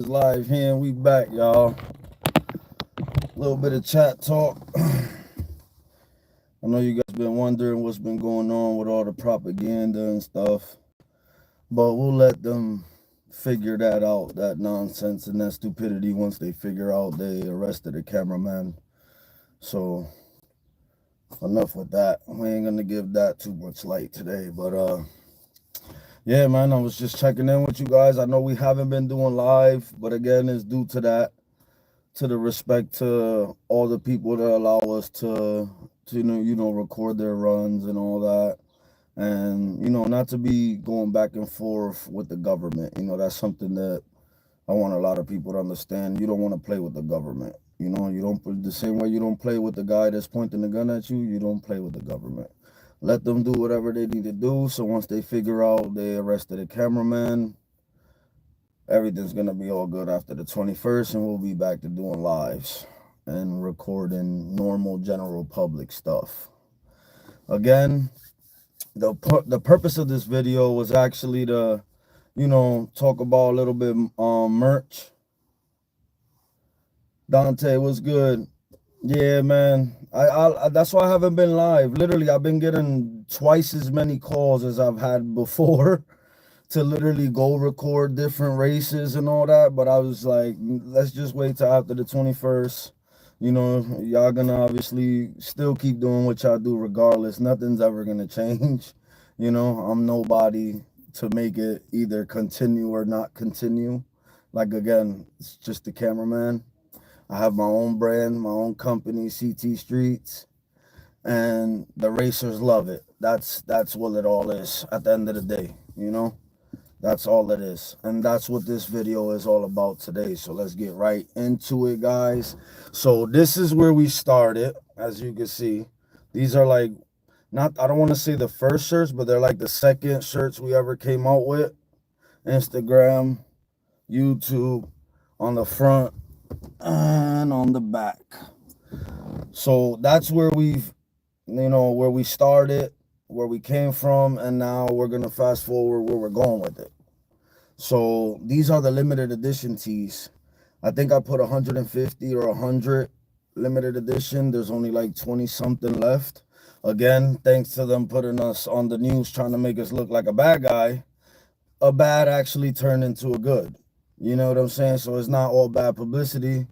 Live here and we back, y'all. A little bit of chat talk. I know you guys been wondering what's been going on with all the propaganda and stuff, but we'll let them figure that out, that nonsense and that stupidity. Once they figure out they arrested a cameraman. So enough with that. We ain't gonna give that too much light today, but yeah, man, I was just checking in with you guys. I know we haven't been doing live, but again, it's due to that, to the respect to all the people that allow us to record their runs and all that. And, not to be going back and forth with the government. That's something that I want a lot of people to understand. You don't want to play with the government. You don't, the same way you don't play with the guy that's pointing the gun at you, you don't play with the government. Let them do whatever they need to do. So once they figure out they arrested a cameraman, everything's going to be all good after the 21st, and we'll be back to doing lives and recording normal general public stuff. Again, the purpose of this video was actually to, talk about a little bit merch. Dante, what's good? Yeah, man. I that's why I haven't been live. Literally, I've been getting twice as many calls as I've had before to literally go record different races and all that. But I was like, let's just wait till after the 21st. Y'all gonna obviously still keep doing what y'all do regardless. Nothing's ever gonna change. I'm nobody to make it either continue or not continue. Like, again, it's just the cameraman. I have my own brand, my own company, CT Streets, and the racers love it. That's what it all is at the end of the day, That's all it is. And that's what this video is all about today. So let's get right into it, guys. So this is where we started, as you can see. These are like, I don't want to say the first shirts, but they're like the second shirts we ever came out with. Instagram, YouTube, on the front and on the back. So that's where we've, where we started, where we came from, and now we're going to fast forward where we're going with it. So these are the limited edition tees. I think I put 150 or 100 limited edition. There's only like 20 something left. Again, thanks to them putting us on the news, trying to make us look like a bad guy. A bad actually turned into a good. You know what I'm saying? So it's not all bad publicity.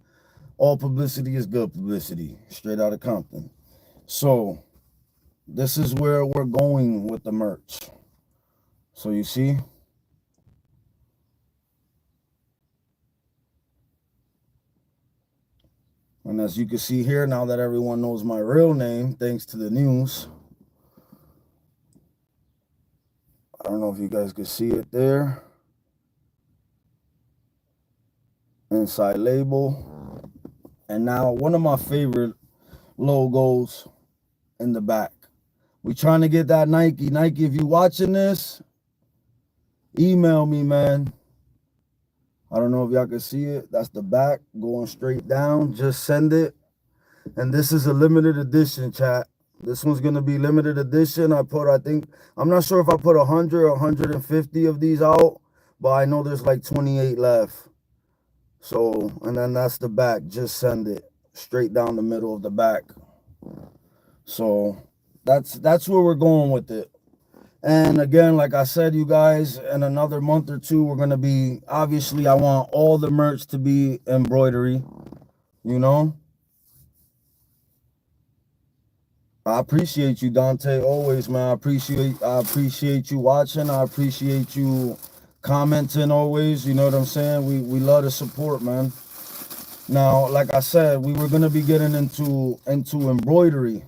All publicity is good publicity, straight out of Compton. So this is where we're going with the merch. So you see? And as you can see here, now that everyone knows my real name, thanks to the news. I don't know if you guys can see it there. Inside label. And now one of my favorite logos in the back. We trying to get that Nike. Nike, if you watching this, email me, man. I don't know if y'all can see it. That's the back going straight down. Just send it. And this is a limited edition, chat. This one's going to be limited edition. I'm not sure if I put 100 or 150 of these out, but I know there's like 28 left. So, and then that's the back. Just send it straight down the middle of the back. So that's where we're going with it. And again, like I said, you guys, in another month or two, we're going to be, obviously, I want all the merch to be embroidery, I appreciate you, Dante, always, man. I appreciate you watching. I appreciate you commenting always. You know what I'm saying? We love the support, man. Now, like I said, we were going to be getting into embroidery.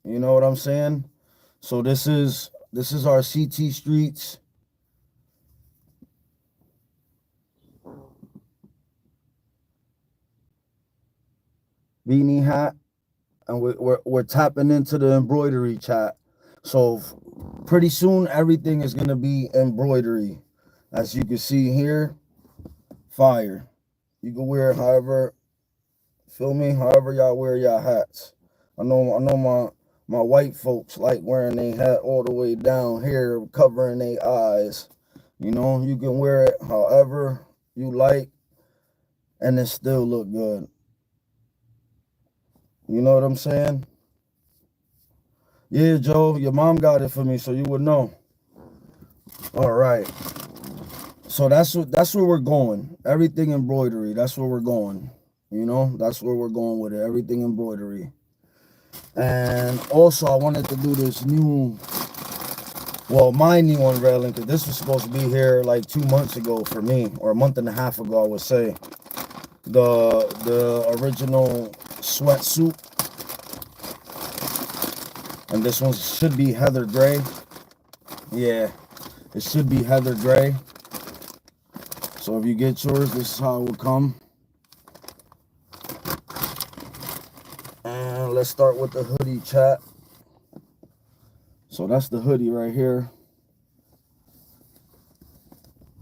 You know what I'm saying? So this is our CT Streets beanie hat, and we're tapping into the embroidery, chat. So pretty soon everything is going to be embroidery. As you can see here, fire. You can wear it however, feel me, however y'all wear y'all hats. I know my white folks like wearing their hat all the way down here, covering their eyes. You can wear it however you like. and it still look good. You know what I'm saying? Yeah, Joe, your mom got it for me, so you would know. All right. So that's where we're going. Everything embroidery. That's where we're going. You know, that's where we're going with it. Everything embroidery. And also, I wanted to do this new, well, my new unveiling, because this was supposed to be here like 2 months ago for me, or a month and a half ago, I would say. The original sweatsuit, and this one should be heather gray. Yeah, it should be heather gray. So if you get yours, this is how it will come. And let's start with the hoodie, chat. So that's the hoodie right here.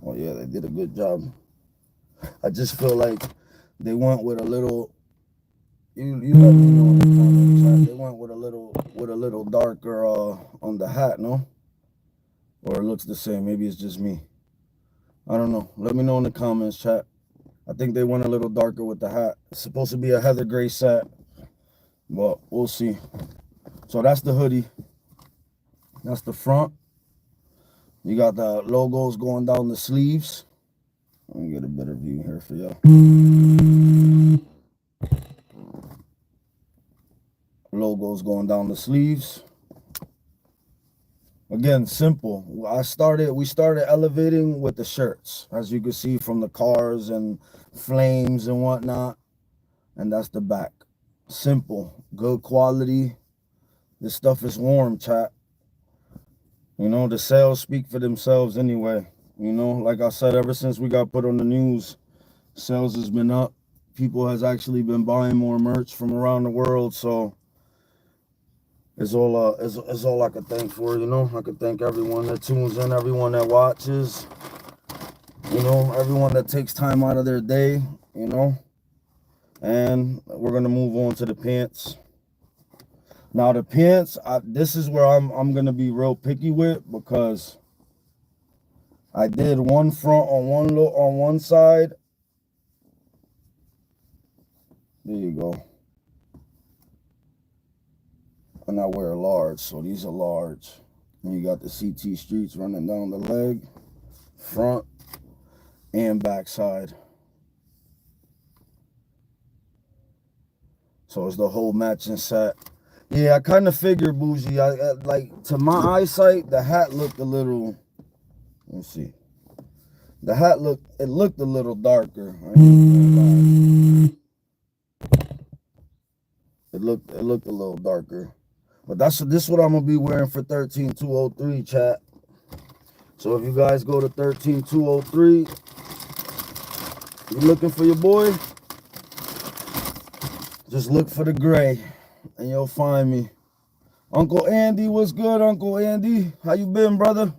Oh yeah, they did a good job. I just feel like they went with a little, you let me know in the comments, chat. They went with a little darker on the hat, no? Or it looks the same. Maybe it's just me. I don't know. Let me know in the comments, chat. I think they went a little darker with the hat. It's supposed to be a heather gray set, but we'll see. So that's the hoodie. That's the front. You got the logos going down the sleeves. Let me get a better view here for y'all. Logos going down the sleeves. Again, simple. We started elevating with the shirts, as you can see from the cars and flames and whatnot. And that's the back. Simple, good quality. This stuff is warm, chat. You know, the sales speak for themselves anyway. You know, like I said, ever since we got put on the news, sales has been up. People has actually been buying more merch from around the world. So it's all I could thank for, you know. I could thank everyone that tunes in, everyone that watches, you know, everyone that takes time out of their day, you know. And we're gonna move on to the pants. Now the pants, this is where I'm gonna be real picky with, because I did one front on one side. There you go. And I wear a large, so these are large. And you got the CT Streets running down the leg, front and back side. So it's the whole matching set. Yeah, I kind of figured, Bougie. I like, to my eyesight, the hat looked a little. Let's see. The hat looked a little darker. It looked a little darker. But this is what I'm gonna be wearing for 13203, chat. So if you guys go to 13203, you looking for your boy, just look for the gray and you'll find me. Uncle Andy, what's good, Uncle Andy? How you been, brother?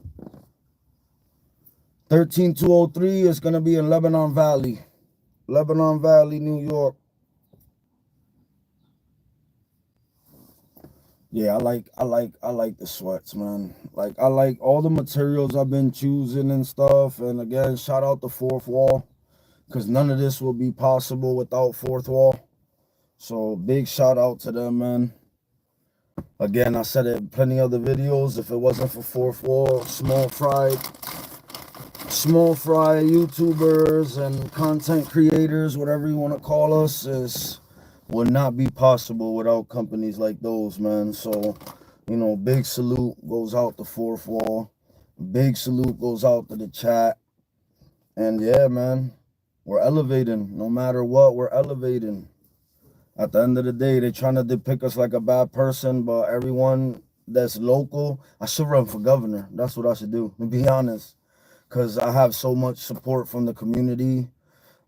13203 is gonna be in Lebanon Valley. Lebanon Valley, New York. Yeah, I like the sweats, man. Like, I like all the materials I've been choosing and stuff. And again, shout out to Fourth Wall, because none of this will be possible without Fourth Wall. So big shout out to them, man. Again, I said it in plenty of the videos. If it wasn't for Fourth Wall, small fry YouTubers and content creators, whatever you want to call us, would not be possible without companies like those, man. So, you know, big salute goes out to Fourth Wall. Big salute goes out to the chat. And yeah, man, we're elevating. No matter what, we're elevating. At the end of the day, they're trying to depict us like a bad person, but everyone that's local, I should run for governor. That's what I should do, to be honest. Because I have so much support from the community.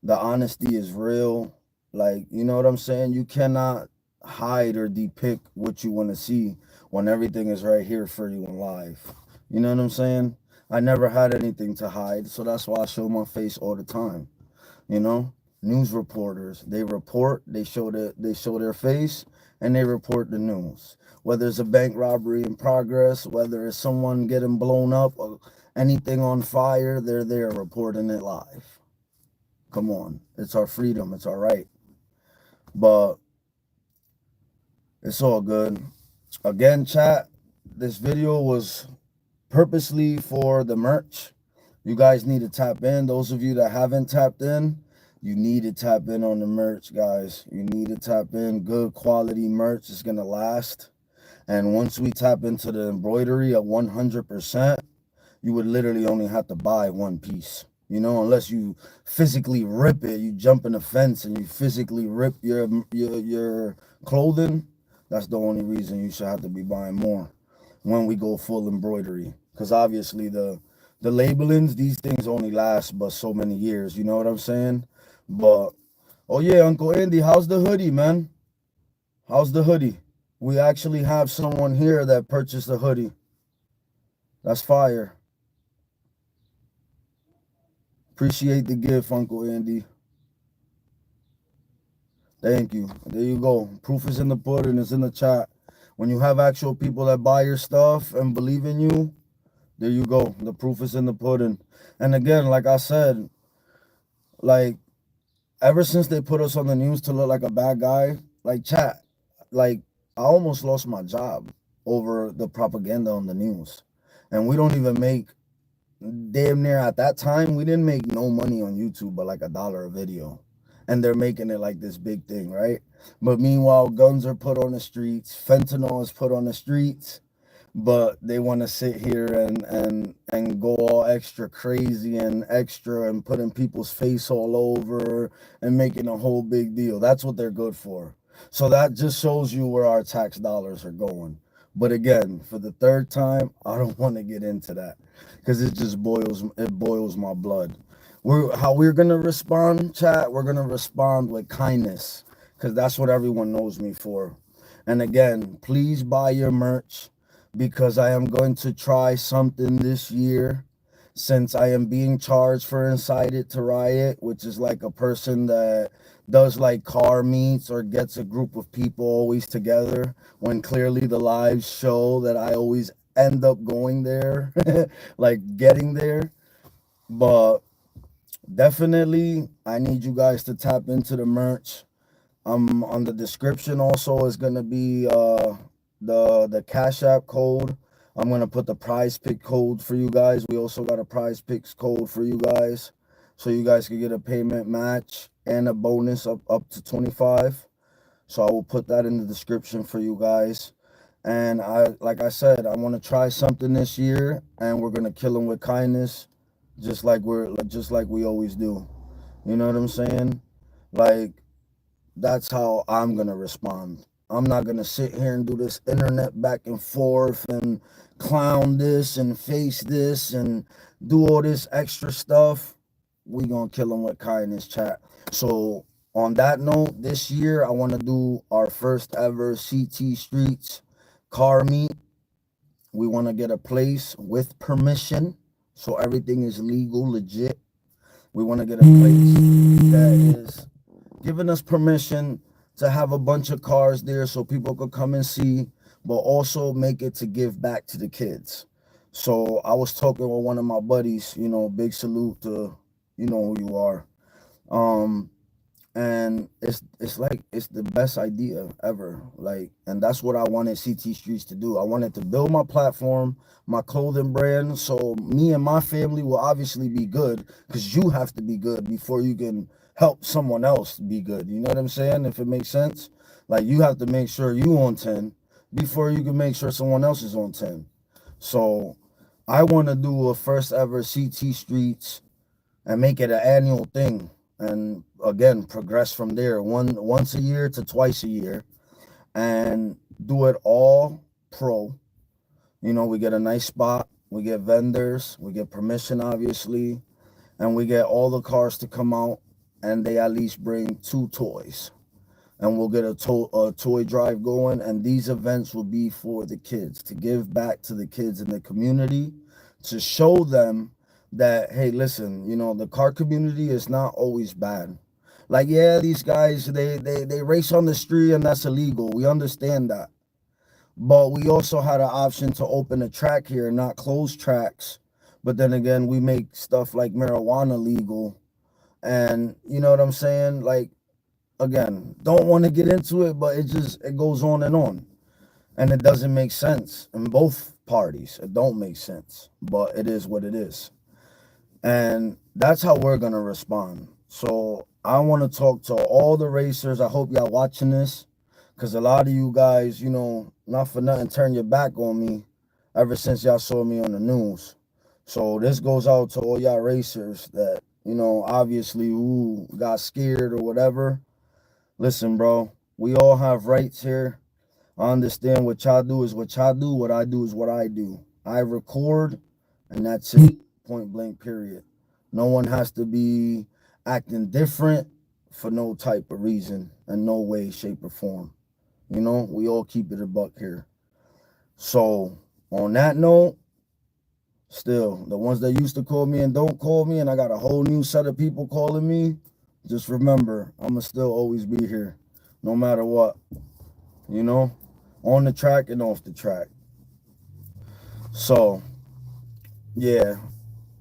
The honesty is real. Like, you know what I'm saying? You cannot hide or depict what you want to see when everything is right here for you in life. You know what I'm saying? I never had anything to hide, so that's why I show my face all the time. You know, news reporters, they report, they show their face, and they report the news. Whether it's a bank robbery in progress, whether it's someone getting blown up or anything on fire, they're there reporting it live. Come on, it's our freedom, it's our right. But it's all good. Again, chat, this video was purposely for the merch. You guys need to tap in. Those of you that haven't tapped in, you need to tap in on the merch, guys. You need to tap in. Good quality merch is going to last. And once we tap into the embroidery at 100%, you would literally only have to buy one piece. You know, unless you physically rip it, you jump in a fence and you physically rip your clothing. That's the only reason you should have to be buying more when we go full embroidery. Because obviously the labelings, these things only last but so many years. You know what I'm saying? But oh yeah, Uncle Andy, how's the hoodie, man? How's the hoodie? We actually have someone here that purchased a hoodie. That's fire. Appreciate the gift, Uncle Andy. Thank you. There you go. Proof is in the pudding. It's in the chat. When you have actual people that buy your stuff and believe in you, there you go. The proof is in the pudding. And again, like I said, like ever since they put us on the news to look like a bad guy, like chat, like I almost lost my job over the propaganda on the news. And we don't even make damn near at that time, we didn't make no money on YouTube but like $1 a video. And they're making it like this big thing, right? But meanwhile, guns are put on the streets, fentanyl is put on the streets, but they want to sit here and go all extra crazy and extra and putting people's face all over and making a whole big deal. That's what they're good for. So that just shows you where our tax dollars are going. But again, for the third time, I don't want to get into that because it boils my blood. How we're gonna respond, chat, we're gonna respond with kindness because that's what everyone knows me for. And again, please buy your merch because I am going to try something this year since I am being charged for incited to riot, which is like a person that does like car meets or gets a group of people always together when clearly the lives show that I always end up going there, like getting there. But definitely, I need you guys to tap into the merch. On the description also is gonna be the Cash App code. I'm gonna put the prize pick code for you guys. We also got a prize picks code for you guys, so you guys can get a payment match and a bonus up to 25. So I will put that in the description for you guys. And like I said, I want to try something this year, and we're gonna kill them with kindness, just like we always do. You know what I'm saying? Like that's how I'm gonna respond. I'm not gonna sit here and do this internet back and forth and clown this and face this and do all this extra stuff. We gonna kill them with kindness, chat. So on that note, this year I want to do our first ever CT Streets car meet. We want to get a place with permission, so everything is legal, legit. We want to get a place that is giving us permission to have a bunch of cars there so people could come and see, but also make it to give back to the kids. So I was talking with one of my buddies, you know, big salute to, you know who you are. And it's like it's the best idea ever, like, and that's what I wanted CT Streets to do. I wanted to build my platform, my clothing brand, so me and my family will obviously be good, because you have to be good before you can help someone else be good. You know what I'm saying? If it makes sense, like you have to make sure you on 10 before you can make sure someone else is on 10. So I want to do a first ever CT Streets and make it an annual thing, and again progress from there, once a year to twice a year, and do it all pro. You know, we get a nice spot, we get vendors, we get permission obviously, and we get all the cars to come out, and they at least bring 2 toys, and we'll get a toy drive going. And these events will be for the kids, to give back to the kids in the community, to show them that, hey, listen, you know, the car community is not always bad. Like, yeah, these guys, they race on the street and that's illegal. We understand that. But we also had an option to open a track here, not close tracks. But then again, we make stuff like marijuana legal, And you know what I'm saying? Like, again, don't want to get into it, but it goes on and it doesn't make sense in both parties. It don't make sense, but it is what it is. And that's how we're gonna respond. So I want to talk to all the racers. I hope y'all watching this, because a lot of you guys, you know, not for nothing, turn your back on me ever since y'all saw me on the news. So this goes out to all y'all racers that, you know, obviously who got scared or whatever. Listen, bro, we all have rights here. I understand what y'all do is what y'all do. What I do is what I do. I record, and that's it. Point blank, period. No one has to be acting different for no type of reason and no way, shape, or form. You know, we all keep it a buck here. So, on that note, still, the ones that used to call me and don't call me, and I got a whole new set of people calling me, just remember, I'm going to still always be here, no matter what, you know, on the track and off the track. So, yeah.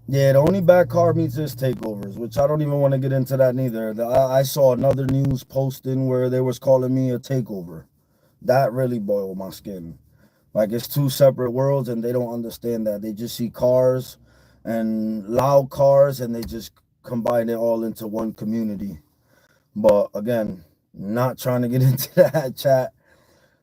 Yeah, the only bad car meets is takeovers, which I don't even want to get into that neither. I saw another news posting where they was calling me a takeover. That really boiled my skin. Like, it's two separate worlds, and they don't understand that. They just see cars and loud cars, and they just combine it all into one community. But again, not trying to get into that chat.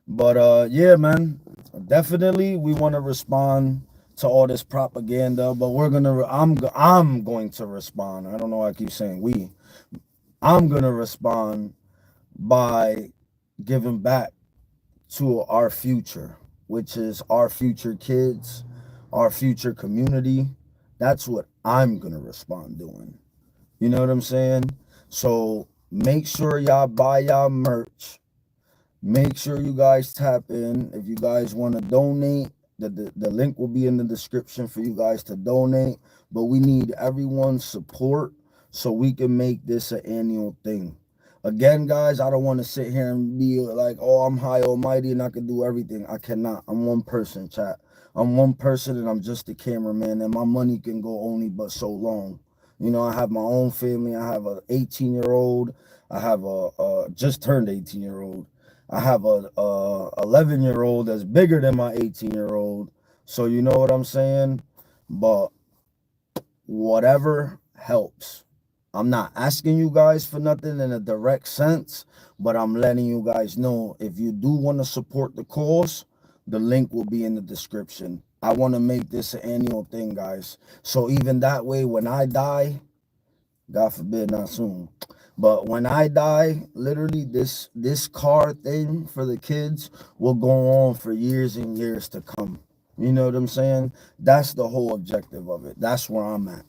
But yeah, man, definitely we want to respond to all this propaganda, but I'm going to respond. I don't know why I keep saying we. I'm going to respond by giving back to our future, which is our future kids, our future community. That's what I'm going to respond doing. You know what I'm saying? So make sure y'all buy y'all merch. Make sure you guys tap in. If you guys want to donate, the link will be in the description for you guys to donate. But we need everyone's support so we can make this an annual thing. Again, guys, I don't want to sit here and be like, oh, I'm high almighty and I can do everything. I cannot. I'm one person, chat. I'm one person and I'm just a cameraman, and my money can go only but so long. You know, I have my own family. I have a 18-year-old. I have a just turned 18-year-old. I have a 11-year-old that's bigger than my 18-year-old. So you know what I'm saying? But whatever helps. I'm not asking you guys for nothing in a direct sense, but I'm letting you guys know if you do want to support the cause, the link will be in the description. I want to make this an annual thing, guys. So even that way, when I die, God forbid, not soon. But when I die, literally this car thing for the kids will go on for years and years to come. You know what I'm saying? That's the whole objective of it. That's where I'm at.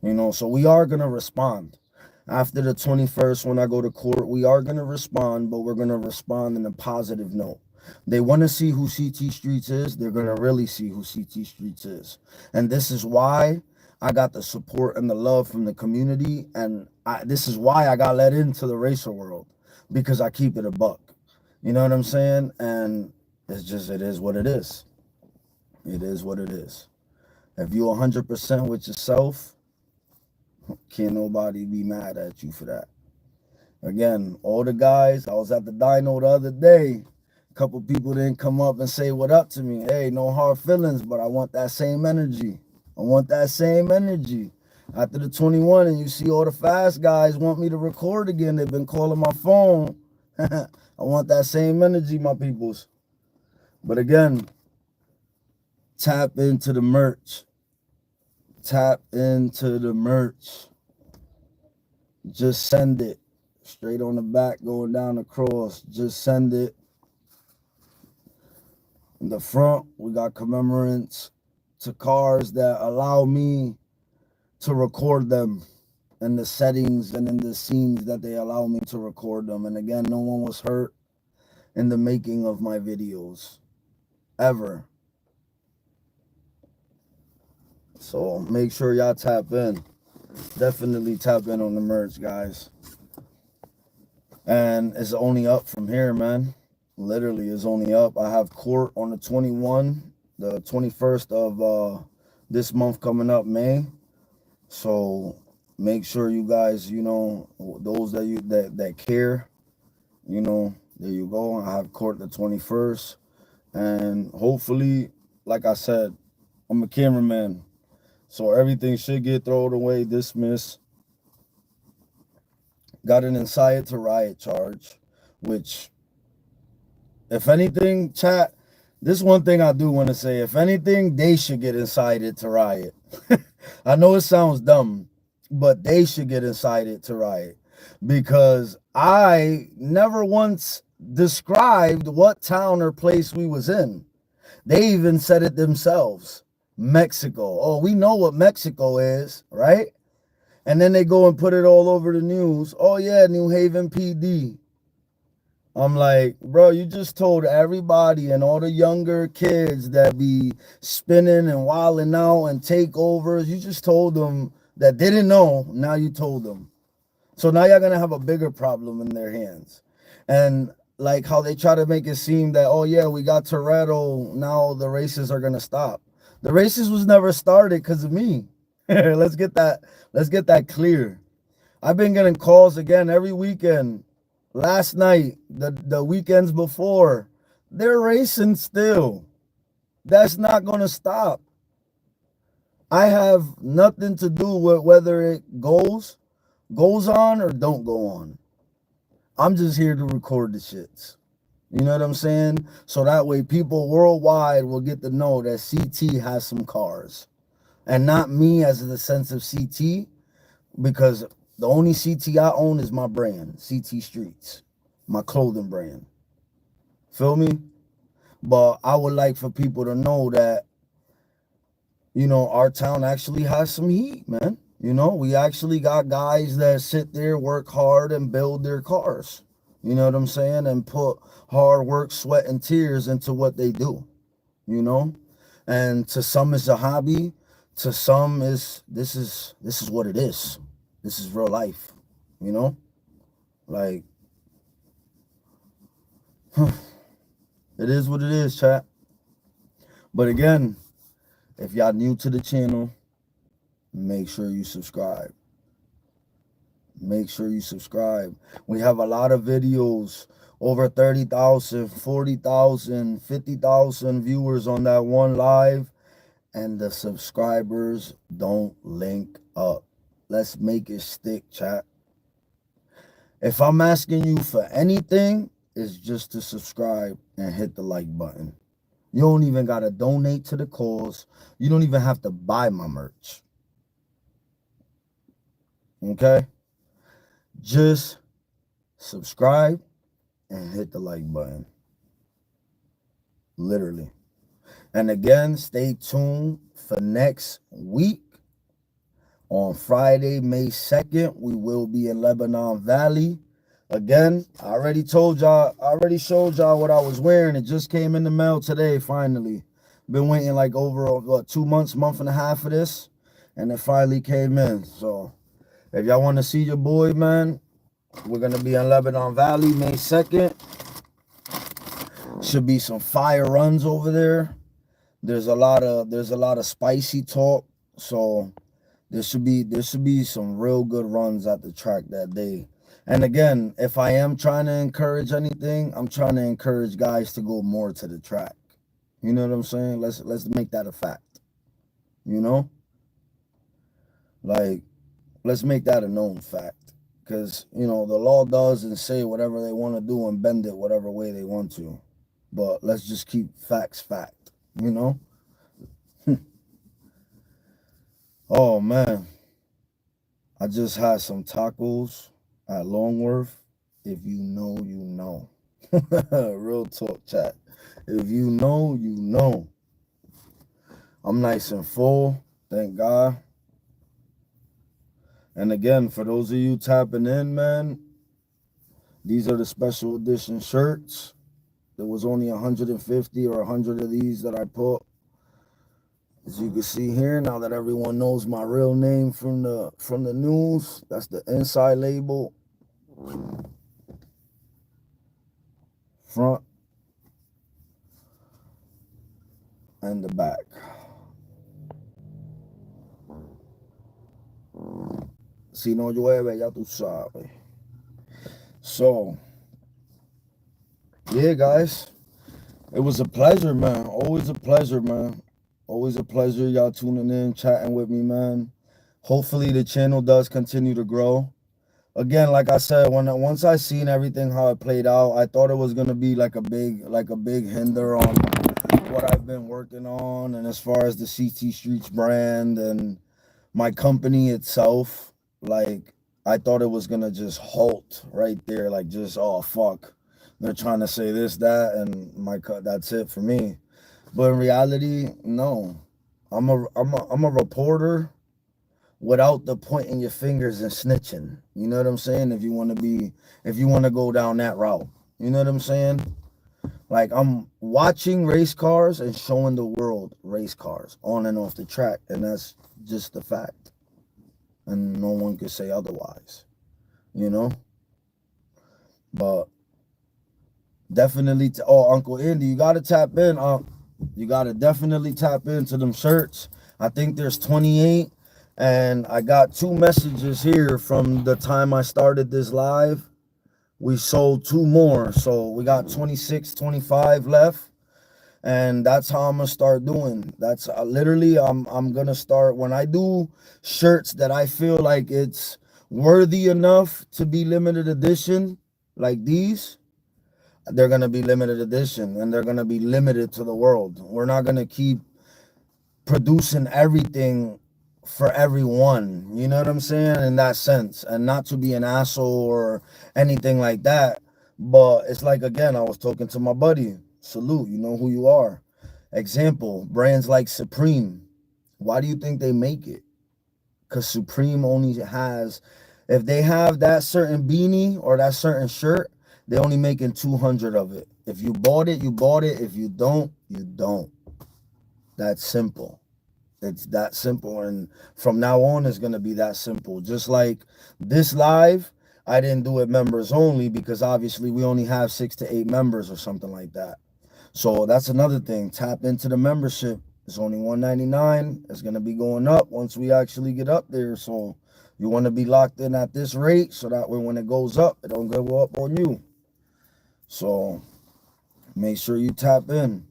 You know, so we are gonna respond. After the 21st, when I go to court, we are gonna respond, but we're gonna respond in a positive note. They want to see who CT Streets is. They're gonna really see who CT Streets is, and this is why I got the support and the love from the community, and this is why I got let into the racer world, because I keep it a buck. You know what I'm saying? And it is what it is. It is what it is. If you 100% with yourself, can't nobody be mad at you for that. Again, all the guys, I was at the dyno the other day. A couple people didn't come up and say what up to me. Hey, no hard feelings, but I want that same energy. I want that same energy. After the 21, and you see all the fast guys want me to record again. They've been calling my phone. I want that same energy, my peoples. But again, tap into the merch. Tap into the merch. Just send it. Straight on the back, going down across. Just send it. In the front, we got commemorants to cars that allow me to record them in the settings and in the scenes that they allow me to record them. And again, no one was hurt in the making of my videos, ever. So make sure y'all tap in. Definitely tap in on the merch, guys. And it's only up from here, man. Literally, it's only up. I have court on the 21st of this month coming up, May. So make sure you guys, those that care, there you go. I have court the 21st, and hopefully, like I said, I'm a cameraman, so everything should get thrown away, dismissed. Got an incited to riot charge, which, if anything, chat, this one thing I do want to say, if anything, they should get incited to riot. I know it sounds dumb, but they should get incited to riot, because I never once described what town or place we was in. They even said it themselves. Mexico. Oh, we know what Mexico is, right? And then they go and put it all over the news. Oh yeah, New Haven PD. I'm like, bro, you just told everybody and all the younger kids that be spinning and wilding out and takeovers, you just told them that didn't know, now you told them. So now you're going to have a bigger problem in their hands. And like how they try to make it seem that, oh yeah, we got Toretto, now the races are going to stop. The races was never started because of me. let's get that clear. I've been getting calls again every weekend. Last night, the weekends before, they're racing still. That's not going to stop. I have nothing to do with whether it goes on or don't go on. I'm just here to record the shits. You know what I'm saying? So that way people worldwide will get to know that CT has some cars. And not me as in the sense of CT, because the only CT I own is my brand, CT Streets, my clothing brand. Feel me? But I would like for people to know that, our town actually has some heat, man. We actually got guys that sit there, work hard, and build their cars. You know what I'm saying? And put hard work, sweat, and tears into what they do. And to some it's a hobby. To some is this is what it is. This is real life. Like, it is what it is, chat. But again, if y'all new to the channel, make sure you subscribe. Make sure you subscribe. We have a lot of videos, over 30,000, 40,000, 50,000 viewers on that one live, and the subscribers don't link up. Let's make it stick, chat. If I'm asking you for anything, it's just to subscribe and hit the like button. You don't even got to donate to the cause. You don't even have to buy my merch. Okay? Just subscribe and hit the like button. Literally. And again, stay tuned for next week. On Friday, May 2nd, we will be in Lebanon Valley. Again, I already showed y'all what I was wearing. It just came in the mail today, finally. Been waiting like over 2 months, month and a half for this, and it finally came in. So if y'all want to see your boy, man, we're going to be in Lebanon Valley May 2nd. Should be some fire runs over there. There's a lot of spicy talk, so there should be some real good runs at the track that day. And again, if I am trying to encourage anything, I'm trying to encourage guys to go more to the track. You know what I'm saying? Let's make that a fact. Like, let's make that a known fact. Because, the law does and say whatever they want to do and bend it whatever way they want to. But let's just keep facts fact, Oh, man. I just had some tacos at Longworth. If you know, you know. Real talk, chat. If you know, you know. I'm nice and full. Thank God. And again, for those of you tapping in, man, these are the special edition shirts. There was only 150 or 100 of these that I put. As you can see here, now that everyone knows my real name from the news, that's the inside label. Front and the back. Si no llueve, ya tú sabes. So, yeah, guys. It was a pleasure, man. Always a pleasure, man. Always a pleasure. Y'all tuning in, chatting with me, man. Hopefully the channel does continue to grow. Again, like I said, once I seen everything how it played out, I thought it was gonna be like a big hinder on what I've been working on, and as far as the CT Streets brand and my company itself, like I thought it was gonna just halt right there, like just oh fuck, they're trying to say this that, and that's it for me. But in reality, no, I'm a reporter without the pointing your fingers and snitching. You know what I'm saying? If you want to go down that route, you know what I'm saying? Like I'm watching race cars and showing the world race cars on and off the track, and that's just the fact. And no one could say otherwise, you know? But definitely, oh, Uncle Andy, you got to tap in. You got to definitely tap into them shirts. I think there's 28, and I got 2 messages here from the time I started this live. We sold 2 more, so we got 26, 25 left. And that's how I'm gonna start doing. That's literally I'm gonna start when I do shirts that I feel like it's worthy enough to be limited edition, like these. They're gonna be limited edition, and they're gonna be limited to the world. We're not gonna keep producing everything for everyone. You know what I'm saying? In that sense, and not to be an asshole or anything like that. But it's like, again, I was talking to my buddy. Salute, you know who you are. Example, brands like Supreme. Why do you think they make it? Because Supreme only has, if they have that certain beanie or that certain shirt, they only making 200 of it. If you bought it, you bought it. If you don't, you don't. That's simple. It's that simple. And from now on, it's going to be that simple. Just like this live, I didn't do it members only because obviously we only have 6 to 8 members or something like that. So that's another thing. Tap into the membership. It's only $199. It's going to be going up once we actually get up there. So you want to be locked in at this rate so that way when it goes up, it don't go up on you. So make sure you tap in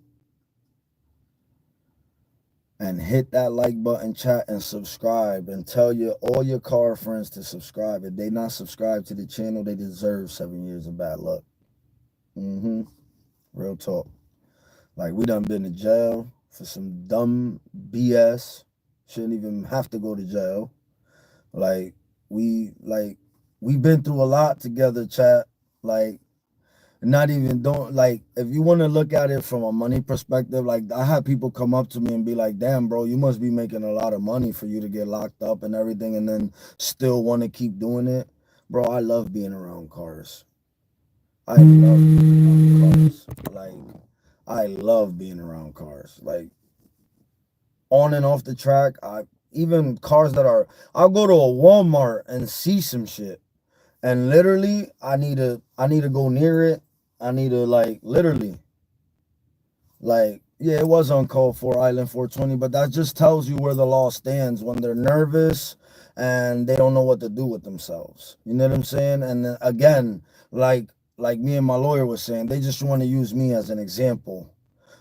and hit that like button, chat, and subscribe, and tell all your car friends to subscribe. If they not subscribed to the channel, they deserve 7 years of bad luck. Real talk. Like, we done been to jail for some dumb BS. Shouldn't even have to go to jail. Like, we've been through a lot together, chat. Like, not even don't, like, if you want to look at it from a money perspective, like, I had people come up to me and be like, damn, bro, you must be making a lot of money for you to get locked up and everything and then still want to keep doing it. Bro, I love being around cars. I love being around cars. Like, I love being around cars. Like, on and off the track, even cars that are, I'll go to a Walmart and see some shit. And literally, I need to go near it. I need to, like, literally, like, yeah, it was uncalled for, Island 420, but that just tells you where the law stands when they're nervous and they don't know what to do with themselves. You know what I'm saying? And then, again, like me and my lawyer was saying, they just want to use me as an example.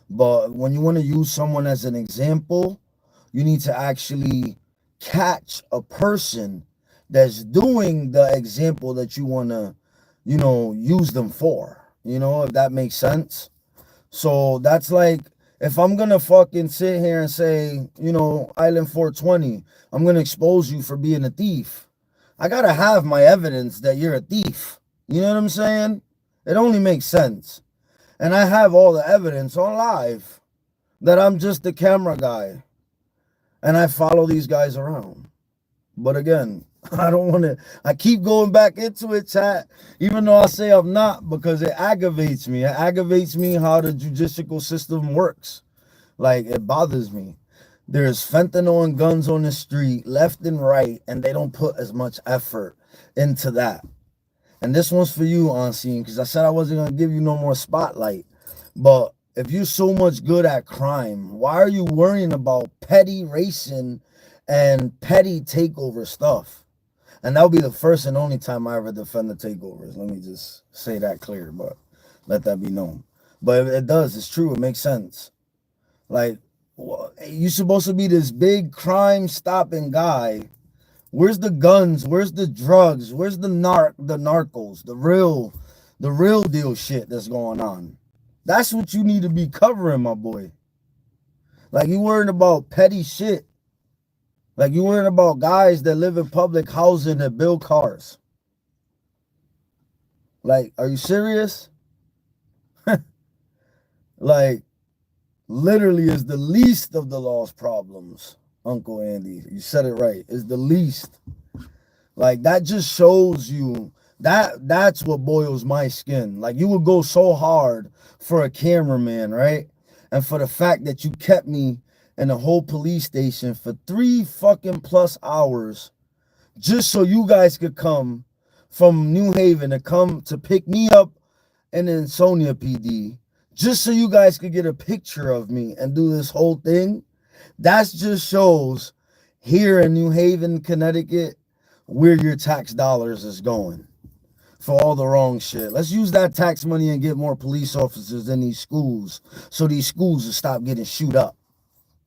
But when you want to use someone as an example, you need to actually catch a person that's doing the example that you want to, you know, use them for, you know, if that makes sense. So that's like, if I'm going to fucking sit here and say, you know, Island 420, I'm going to expose you for being a thief. I got to have my evidence that you're a thief. You know what I'm saying? It only makes sense. And I have all the evidence on live that I'm just the camera guy. And I follow these guys around. But again, I don't want to, I keep going back into it, chat, even though I say I'm not, because it aggravates me. It aggravates me how the judicial system works. Like, it bothers me. There's fentanyl and guns on the street, left and right, and they don't put as much effort into that. And this one's for you, Unseen, because I said I wasn't going to give you no more spotlight. But if you're so much good at crime, why are you worrying about petty racing and petty takeover stuff? And that'll be the first and only time I ever defend the takeovers. Let me just say that clear, but let that be known. But it does. It's true. It makes sense. Like, you're supposed to be this big crime stopping guy. Where's the guns? Where's the drugs? Where's the narcos? The real deal shit that's going on. That's what you need to be covering, my boy. Like, you worrying about petty shit. Like, you worrying about guys that live in public housing that build cars. Like, are you serious? Like, literally is the least of the law's problems, Uncle Andy. You said it right. It's the least. Like, that just shows you that's what boils my skin. Like, you would go so hard for a cameraman, right? And for the fact that you kept me in the whole police station for 3 fucking plus hours just so you guys could come from New Haven to come to pick me up in Ansonia PD, just so you guys could get a picture of me and do this whole thing. That just shows here in New Haven, Connecticut, where your tax dollars is going for all the wrong shit. Let's use that tax money and get more police officers in these schools so these schools will stop getting shoot up.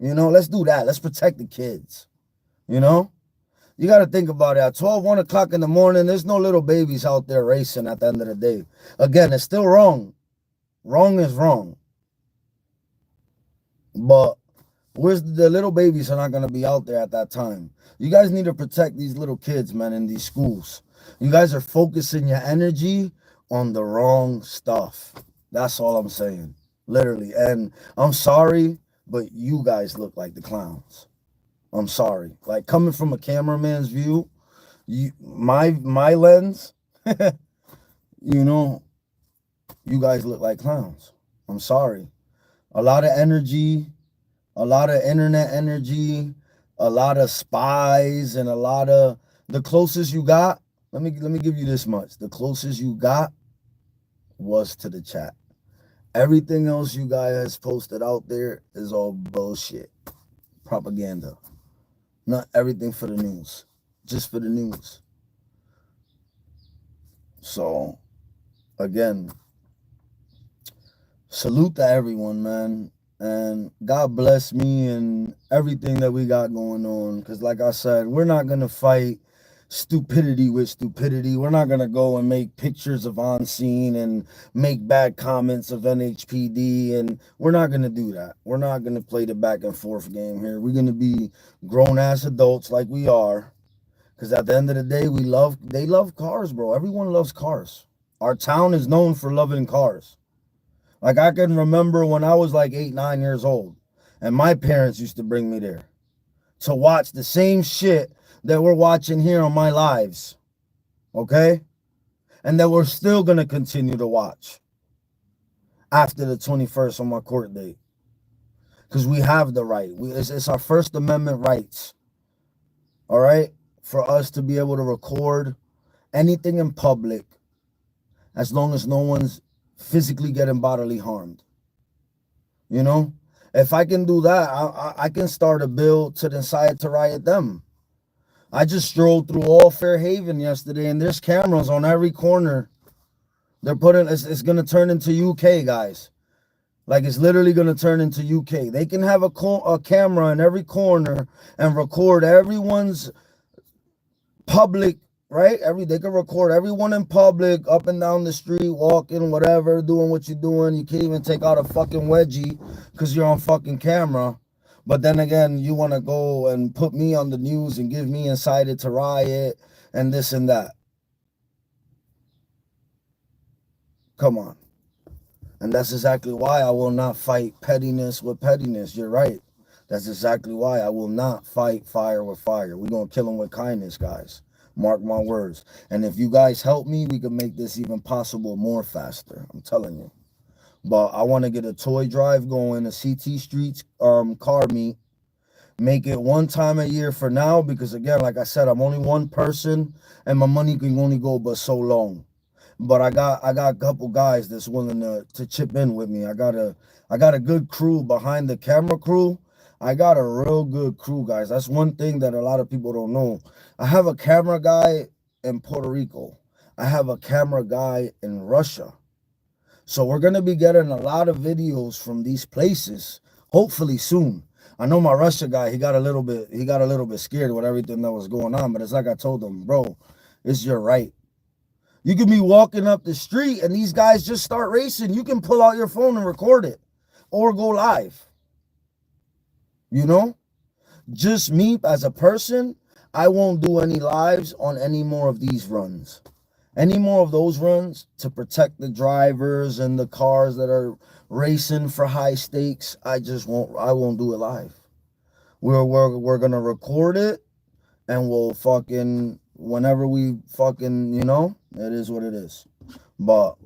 You know, let's do that. Let's protect the kids. You know, you got to think about it. At 12, 1 o'clock in the morning, there's no little babies out there racing at the end of the day. Again, it's still wrong. Wrong is wrong. But where's the little babies are not going to be out there at that time. You guys need to protect these little kids, man, in these schools. You guys are focusing your energy on the wrong stuff. That's all I'm saying. Literally. And I'm sorry, but you guys look like the clowns. I'm sorry. Like, coming from a cameraman's view, my lens, you know, you guys look like clowns. I'm sorry. A lot of energy, a lot of internet energy, a lot of spies, and a lot of the closest you got. Let me give you this much. The closest you got was to the chat. Everything else you guys posted out there is all bullshit. Propaganda. Not everything for the news. Just for the news. So, again, salute to everyone, man. And God bless me and everything that we got going on. Because like I said, we're not going to fight stupidity with stupidity. We're not going to go and make pictures of on scene and make bad comments of NHPD. And we're not going to do that. We're not going to play the back and forth game here. We're going to be grown-ass adults like we are. Because at the end of the day, they love cars, bro. Everyone loves cars. Our town is known for loving cars. Like, I can remember when I was like 8, 9 years old, and my parents used to bring me there to watch the same shit that we're watching here on my lives, okay? And that we're still going to continue to watch after the 21st on my court date. Because we have the right. It's our First Amendment rights, all right? For us to be able to record anything in public as long as no one's physically getting bodily harmed. You know, if I can do that, I can start a bill to decide to riot them. I just strolled through all Fairhaven yesterday, and there's cameras on every corner. They're putting it's going to turn into UK, guys. Like, it's literally going to turn into UK. They can have a camera in every corner and record everyone's public, right? They can record everyone in public, up and down the street, walking, whatever, doing what you're doing. You can't even take out a fucking wedgie because you're on fucking camera. But then again, you want to go and put me on the news and give me incited to riot and this and that. Come on. And that's exactly why I will not fight pettiness with pettiness. You're right. That's exactly why I will not fight fire with fire. We're going to kill them with kindness, guys. Mark my words. And if you guys help me, we can make this even possible more faster. I'm telling you. But I want to get a toy drive going, a CT Streets car meet. Make it one time a year for now, because again, like I said, I'm only one person and my money can only go but so long. But I got a couple guys that's willing to chip in with me. I got a good crew behind the camera crew. I got a real good crew, guys. That's one thing that a lot of people don't know. I have a camera guy in Puerto Rico. I have a camera guy in Russia. So we're gonna be getting a lot of videos from these places, hopefully soon. I know my Russia guy, he got a little bit scared with everything that was going on, but it's like I told him, bro, it's your right. You can be walking up the street and these guys just start racing. You can pull out your phone and record it or go live. You know? Just me as a person, I won't do any lives on any more of these runs. Any more of those runs to protect the drivers and the cars that are racing for high stakes. I won't do it live. We're gonna record it and we'll fucking whenever we fucking, it is what it is. But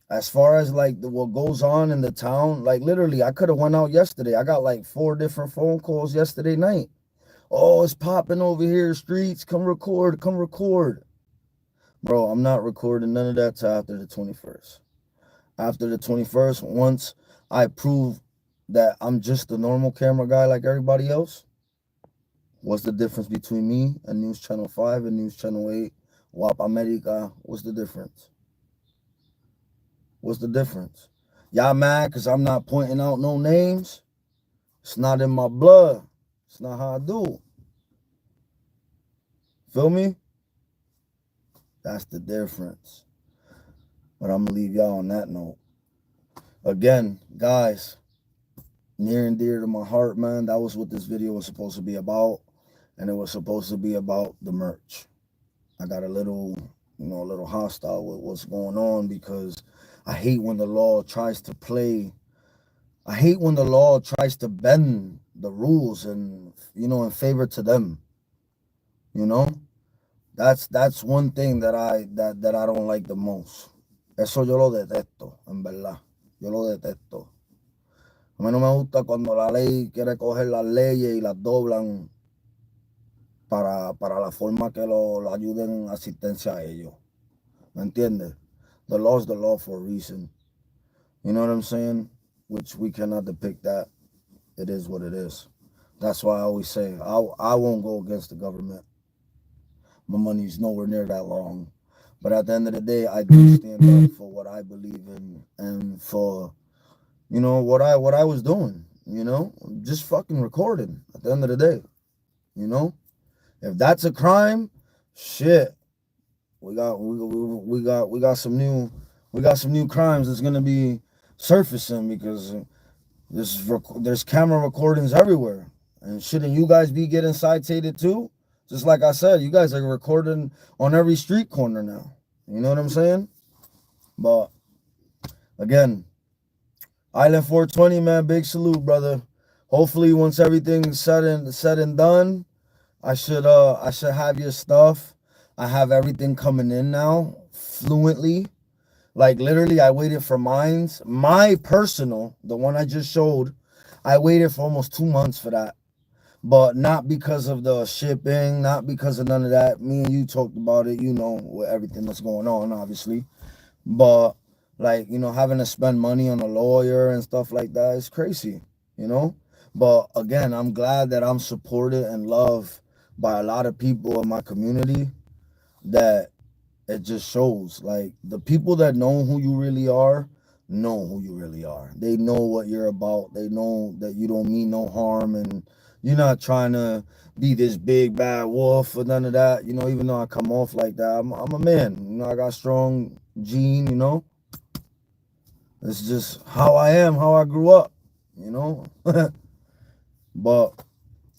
as far as like what goes on in the town, like literally I could have went out yesterday. I got like 4 different phone calls yesterday night. Oh, it's popping over here, streets. Come record, come record. Bro, I'm not recording none of that till after the 21st. After the 21st, once I prove that I'm just a normal camera guy like everybody else, what's the difference between me and News Channel 5 and News Channel 8? WAP America, what's the difference? What's the difference? Y'all mad because I'm not pointing out no names? It's not in my blood. It's not how I do. Feel me? That's the difference. But I'm going to leave y'all on that note. Again, guys, near and dear to my heart, man, that was what this video was supposed to be about. And it was supposed to be about the merch. I got a little hostile with what's going on because I hate when the law tries to play. I hate when the law tries to bend the rules and, in favor to them. That's one thing that I don't like the most. Eso yo lo detesto, en verdad. Yo lo detesto. A mí no me gusta cuando la ley quiere coger las leyes y las doblan para la forma que lo ayuden asistencia a ellos. ¿Me entiendes? The law is the law for a reason. You know what I'm saying? Which we cannot depict that. It is what it is. That's why I always say I won't go against the government. My money's nowhere near that long. But at the end of the day, I do stand up for what I believe in and for, what I was doing, just fucking recording at the end of the day, If that's a crime, shit, we got some new crimes that's gonna be surfacing because there's camera recordings everywhere, and shouldn't you guys be getting cited too? Just like I said, you guys are recording on every street corner now. You know what I'm saying? But again, Island 420, man, big salute, brother. Hopefully, once everything's said and done, I should have your stuff. I have everything coming in now fluently. Like literally, I waited for mines. My personal, the one I just showed, I waited for almost 2 months for that. But not because of the shipping, not because of none of that. Me and you talked about it, with everything that's going on, obviously. But like, having to spend money on a lawyer and stuff like that is crazy, But again, I'm glad that I'm supported and loved by a lot of people in my community, that it just shows. Like, the people that know who you really are know who you really are. They know what you're about. They know that you don't mean no harm, and you're not trying to be this big bad wolf or none of that. Even though I come off like that, I'm a man. I got strong gene. It's just how I am, how I grew up. But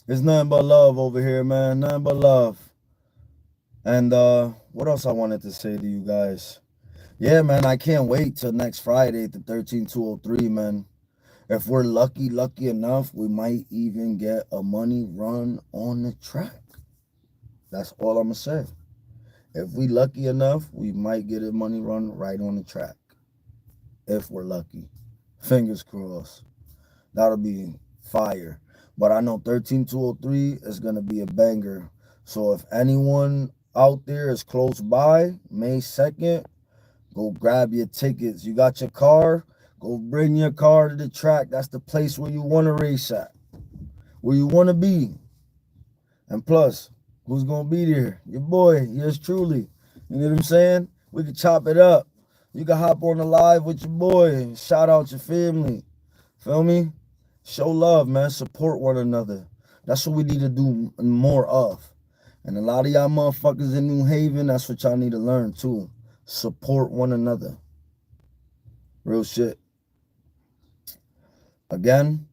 it's nothing but love over here, man. Nothing but love. And what else I wanted to say to you guys? Yeah, man, I can't wait till next Friday, the 13203, man. If we're lucky enough, we might even get a money run on the track. That's all I'm going to say. If we lucky enough, we might get a money run right on the track. If we're lucky. Fingers crossed. That'll be fire. But I know 13203 is going to be a banger. So if anyone out there is close by, May 2nd, go grab your tickets. You got your car? Go bring your car to the track. That's the place where you want to race at. where you want to be. And plus, who's going to be there? Your boy, yours truly. You know what I'm saying? We can chop it up. You can hop on the live with your boy. Shout out your family. Feel me? Show love, man. Support one another. That's what we need to do more of. And a lot of y'all motherfuckers in New Haven, that's what y'all need to learn too. Support one another. Real shit. Again,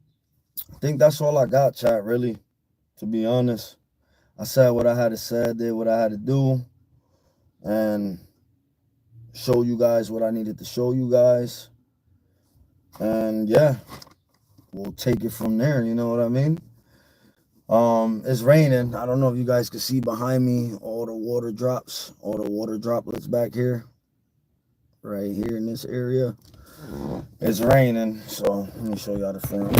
I think that's all I got, chat, really. To be honest. I said what I had to say, did what I had to do, and show you guys what I needed to show you guys. And yeah, we'll take it from there, you know what I mean? It's raining. I don't know if you guys can see behind me all the water drops, all the water droplets back here, right here in this area. It's raining, so let me show y'all the front.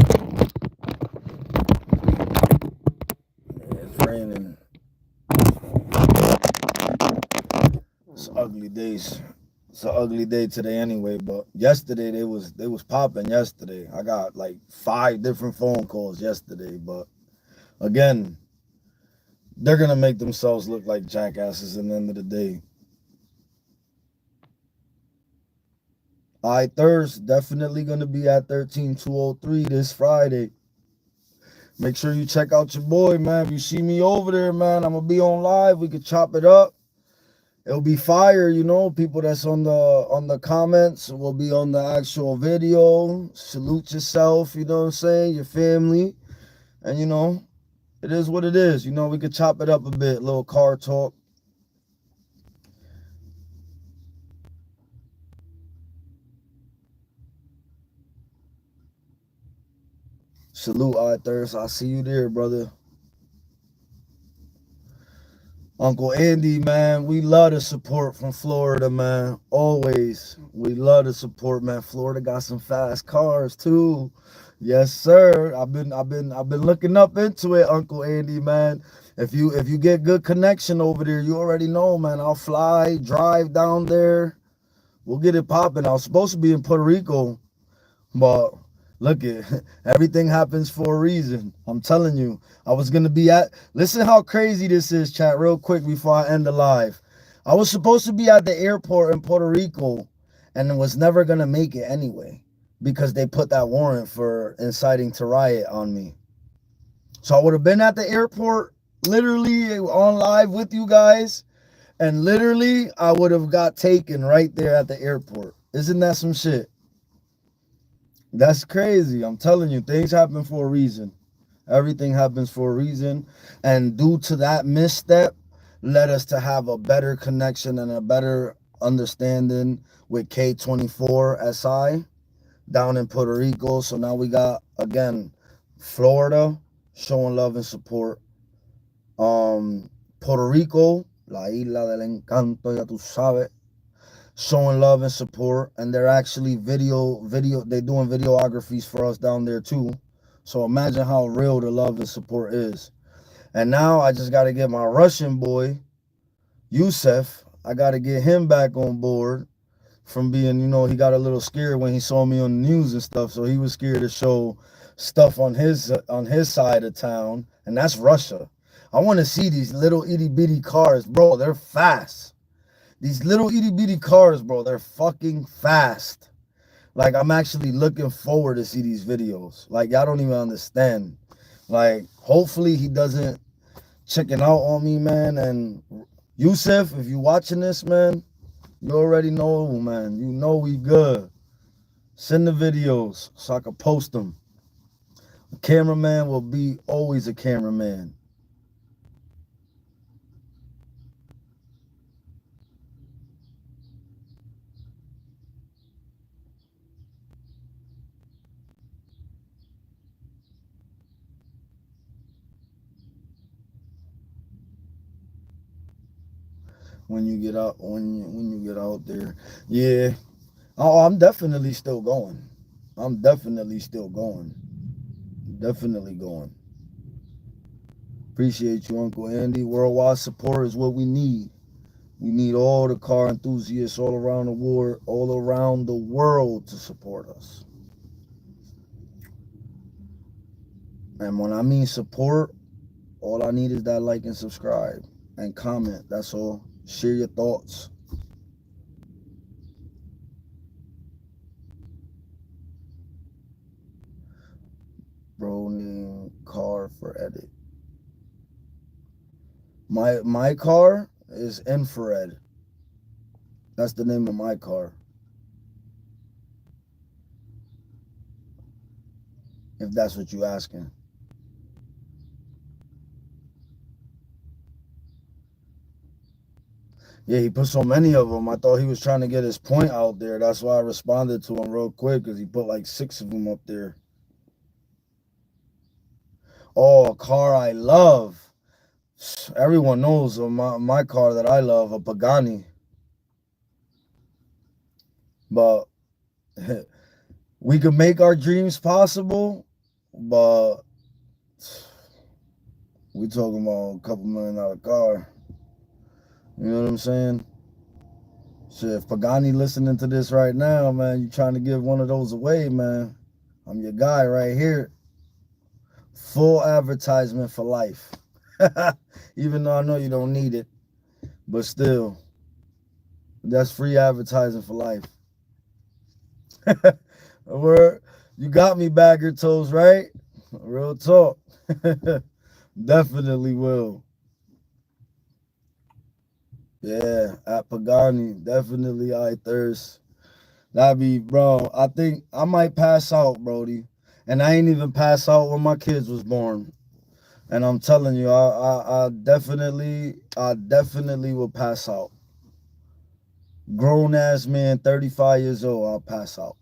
It's raining. It's ugly days. It's an ugly day today anyway, but yesterday they was popping yesterday. I got like 5 different phone calls yesterday, but again, they're gonna make themselves look like jackasses at the end of the day. Thirst definitely gonna be at 13203 this Friday. Make sure you check out your boy, man. If you see me over there, man, I'm gonna be on live. We could chop it up. It'll be fire, you know. People that's on the comments will be on the actual video. Salute yourself, you know what I'm saying, your family. And you know, it is what it is. You know, we could chop it up a bit, little car talk. Salute, Thirst. I see you there, brother. Uncle Andy, man, we love the support from Florida, man. Always. We love the support, man. Florida got some fast cars too. Yes, sir. I've been looking up into it, Uncle Andy, man. If you get good connection over there, you already know, man. I'll fly, drive down there. We'll get it popping. I was supposed to be in Puerto Rico, but look it, everything happens for a reason. I'm telling you. I was gonna be at, listen how crazy this is, chat, real quick before I end the live. I was supposed to be at the airport in Puerto Rico and was never gonna make it anyway because they put that warrant for inciting to riot on me. So I would have been at the airport literally on live with you guys, and literally I would have got taken right there at the airport. Isn't that some shit? That's crazy. I'm telling you, things happen for a reason. Everything happens for a reason. And due to that misstep, led us to have a better connection and a better understanding with K24SI down in Puerto Rico. So now we got, again, Florida showing love and support. Puerto Rico, la isla del encanto, ya tú sabes, showing love and support, and they're actually they're doing videographies for us down there too. So imagine how real the love and support is. And now I just got to get my Russian boy Yusef, I got to get him back on board from being, you know, he got a little scared when he saw me on the news and stuff, so he was scared to show stuff on his side of town, and that's Russia. I want to see these little itty bitty cars, bro. They're fast. These little itty bitty cars, bro, they're fucking fast. Like, I'm actually looking forward to see these videos. Like, y'all don't even understand. Like, hopefully he doesn't chicken out on me, man. And Yusef, if you watching this, man, you already know, man. You know we good. Send the videos so I can post them. A cameraman will be always a cameraman. When you get out, when you get out there, yeah. Oh, I'm definitely still going. I'm definitely still going. Definitely going. Appreciate you, Uncle Andy. Worldwide support is what we need. We need all the car enthusiasts all around the world to support us. And when I mean support, all I need is that like and subscribe and comment. That's all. Share your thoughts. Bro named car for edit. My car is infrared. That's the name of my car. If that's what you asking. Yeah, he put so many of them. I thought he was trying to get his point out there. That's why I responded to him real quick, because he put like 6 of them up there. Oh, a car I love. Everyone knows of my car that I love, a Pagani. But we could make our dreams possible, but we talking about a couple $1 million car. You know what I'm saying? Shit, if Pagani listening to this right now, man, you trying to give one of those away, man, I'm your guy right here. Full advertisement for life. Even though I know you don't need it, but still, that's free advertising for life. Word, you got me, bagger toes, right? Real talk. Definitely will. Yeah, at Pagani, definitely I thirst. That'd be, bro. I think I might pass out, Brody. And I ain't even pass out when my kids was born. And I'm telling you, I definitely will pass out. Grown ass man, 35 years old, I'll pass out.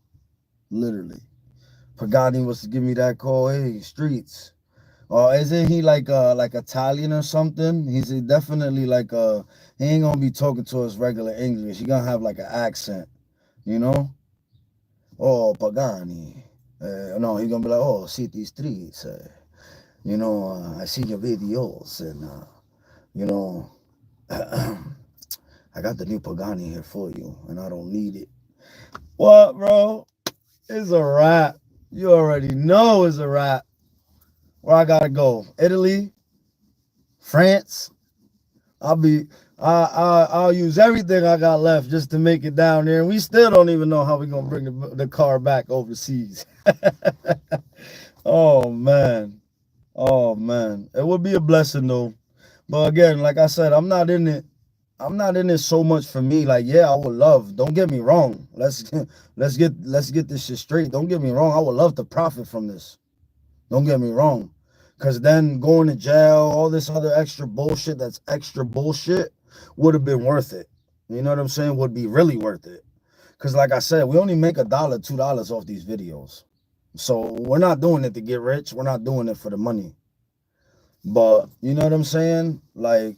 Literally. Pagani was to give me that call, hey, streets. Or isn't he like Italian or something? He's definitely he ain't gonna be talking to us regular English. He gonna have like an accent, you know? Oh, Pagani. No, he gonna be like, oh, CTSTREETS. I see your videos and you know, I got the new Pagani here for you, and I don't need it. What, bro? It's a wrap. You already know it's a wrap. Where I gotta go? Italy, France. I'll use everything I got left just to make it down there, and we still don't even know how we gonna bring the car back overseas. Oh man, oh man, it would be a blessing though. But again, like I said, I'm not in it. I'm not in it so much for me. Like, yeah, I would love. Don't get me wrong. Let's get this shit straight. Don't get me wrong. I would love to profit from this. Don't get me wrong. Cause then going to jail, all this other extra bullshit that's extra bullshit would have been worth it. You know what I'm saying? Would be really worth it. Cause like I said, we only make $1, $2 off these videos. So we're not doing it to get rich. We're not doing it for the money. But you know what I'm saying? Like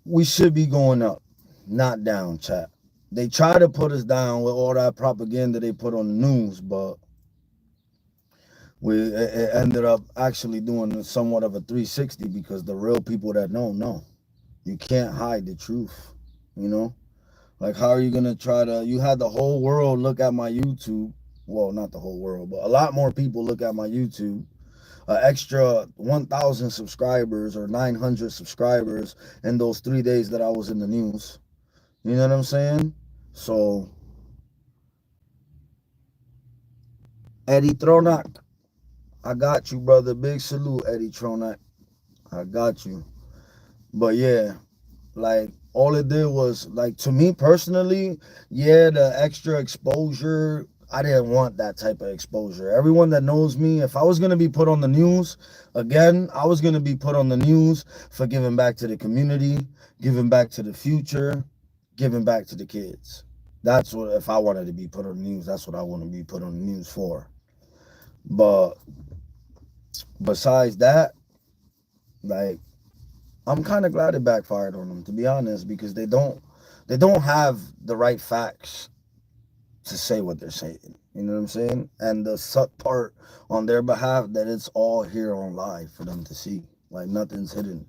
we should be going up, not down, chat. They try to put us down with all that propaganda they put on the news, but it ended up actually doing somewhat of a 360 because the real people that know, you can't hide the truth, you know? Like, how are you going to you had the whole world look at my YouTube. Well, not the whole world, but a lot more people look at my YouTube. Extra 1,000 subscribers or 900 subscribers in those 3 days that I was in the news. You know what I'm saying? So, Eddie Tronak, I got you, brother. Big salute, Eddie Tronak. I got you. But yeah, like all it did was, like, to me personally, yeah, the extra exposure, I didn't want that type of exposure. Everyone that knows me, if I was going to be put on the news again, I was going to be put on the news for giving back to the community, giving back to the future, giving back to the kids. That's what, if I wanted to be put on the news, that's what I want to be put on the news for. But besides that, like, I'm kind of glad it backfired on them, to be honest, because they don't have the right facts to say what they're saying. You know what I'm saying? And the suck part on their behalf, that it's all here on live for them to see. Like, nothing's hidden.